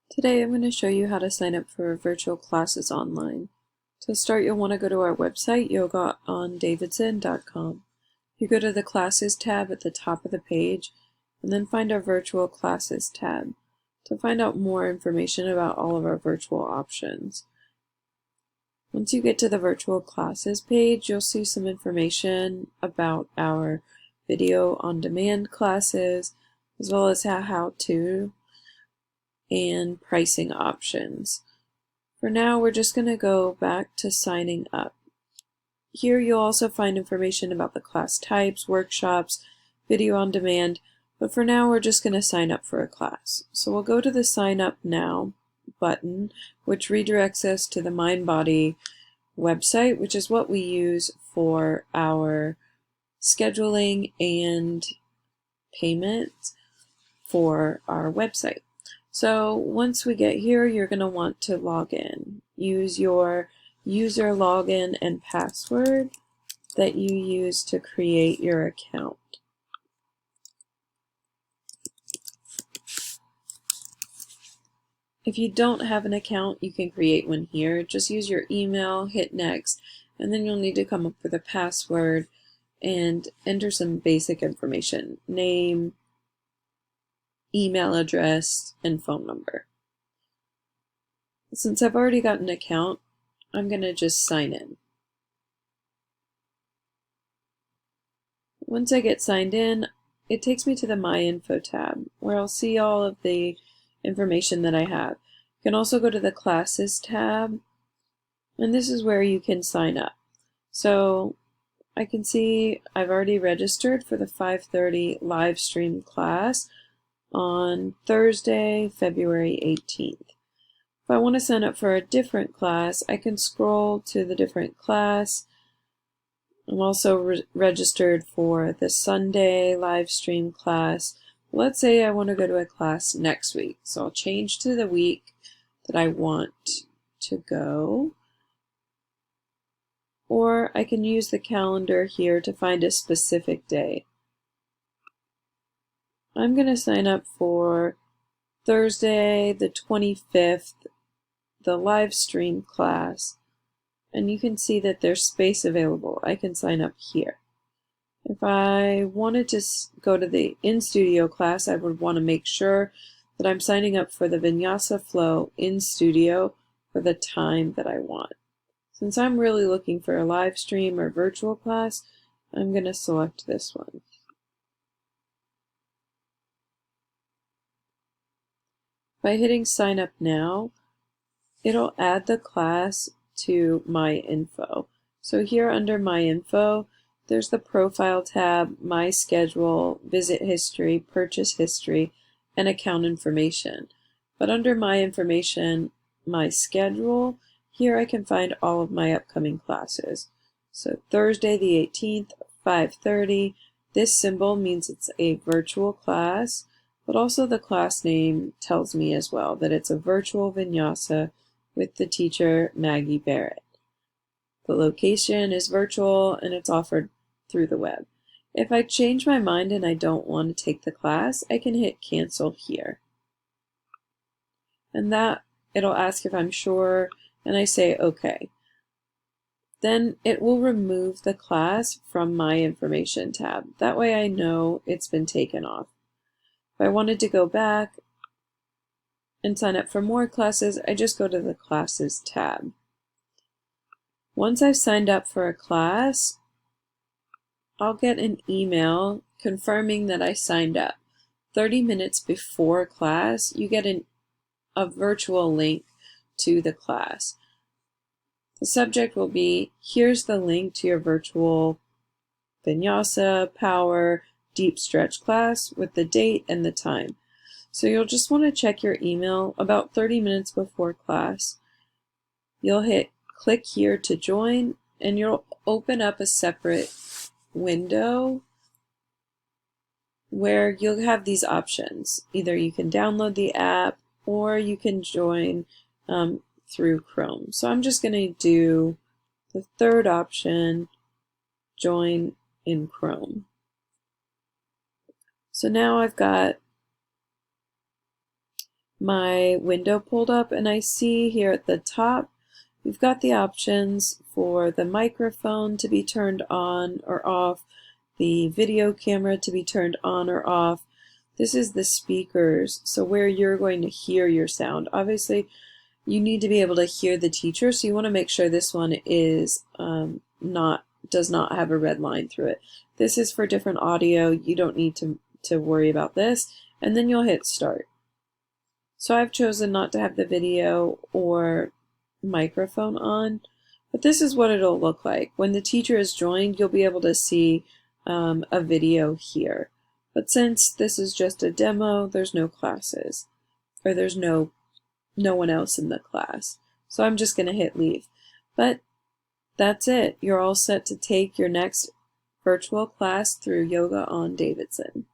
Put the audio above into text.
Today I'm going to show you how to sign up for virtual classes online. To start, you'll want to go to our website, yogaondavidson.com. You go to the Classes tab at the top of the page, and then find our Virtual Classes tab to find out more information about all of our virtual options. Once you get to the Virtual Classes page, you'll see some information about our video on demand classes, as well as how-to and pricing options. For now, we're just going to go back to signing up. Here you'll also find information about the class types, workshops, video on demand, but for now we're just going to sign up for a class. So we'll go to the Sign Up Now button, which redirects us to the MindBody website, which is what we use for our scheduling and payment for our website. So once we get here, you're going to want to log in. Use your user login and password that you use to create your account. If you don't have an account, you can create one here. Just use your email, hit next, and then you'll need to come up with a password and enter some basic information: name, email address, and phone number. Since I've already got an account, I'm going to just sign in. Once I get signed in, it takes me to the My Info tab, where I'll see all of the information that I have. You can also go to the Classes tab, and this is where you can sign up. So I can see I've already registered for the 5:30 live stream class on Thursday, February 18th. If I want to sign up for a different class, I can scroll to the different class. I'm also registered for the Sunday live stream class. Let's say I want to go to a class next week. So I'll change to the week that I want to go. Or I can use the calendar here to find a specific day. I'm going to sign up for Thursday the 25th, the live stream class, and you can see that there's space available. I can sign up here. If I wanted to go to the in-studio class, I would want to make sure that I'm signing up for the Vinyasa Flow in studio for the time that I want. Since I'm really looking for a live stream or virtual class, I'm going to select this one. By hitting Sign Up Now, it'll add the class to My Info. So here under My Info, there's the Profile tab, My Schedule, Visit History, Purchase History, and Account Information. But under My Information, My Schedule, here I can find all of my upcoming classes. So Thursday the 18th, 5:30. This symbol means it's a virtual class, but also the class name tells me as well that it's a virtual vinyasa with the teacher Maggie Barrett. The location is virtual and it's offered through the web. If I change my mind and I don't want to take the class, I can hit cancel here. And that it'll ask if I'm sure, and I say okay. Then it will remove the class from My Information tab. That way I know it's been taken off. If I wanted to go back and sign up for more classes, I just go to the Classes tab. Once I've signed up for a class, I'll get an email confirming that I signed up. 30 minutes before class, you get a virtual link to the class. The subject will be, here's the link to your virtual Vinyasa, Power, Deep Stretch class with the date and the time. So you'll just want to check your email about 30 minutes before class. You'll hit click here to join, and you'll open up a separate window where you'll have these options. Either you can download the app or you can join through Chrome. So I'm just going to do the third option, join in Chrome. So now I've got my window pulled up, and I see here at the top we've got the options for the microphone to be turned on or off, the video camera to be turned on or off. This is the speakers, so where you're going to hear your sound. Obviously, you need to be able to hear the teacher, so you want to make sure this one is does not have a red line through it. This is for different audio. You don't need to worry about this, and then you'll hit start. So I've chosen not to have the video or microphone on, but this is what it'll look like. When the teacher is joined, you'll be able to see a video here. But since this is just a demo, there's no classes, or there's no one else in the class. So I'm just going to hit leave. But that's it. You're all set to take your next virtual class through Yoga on Davidson.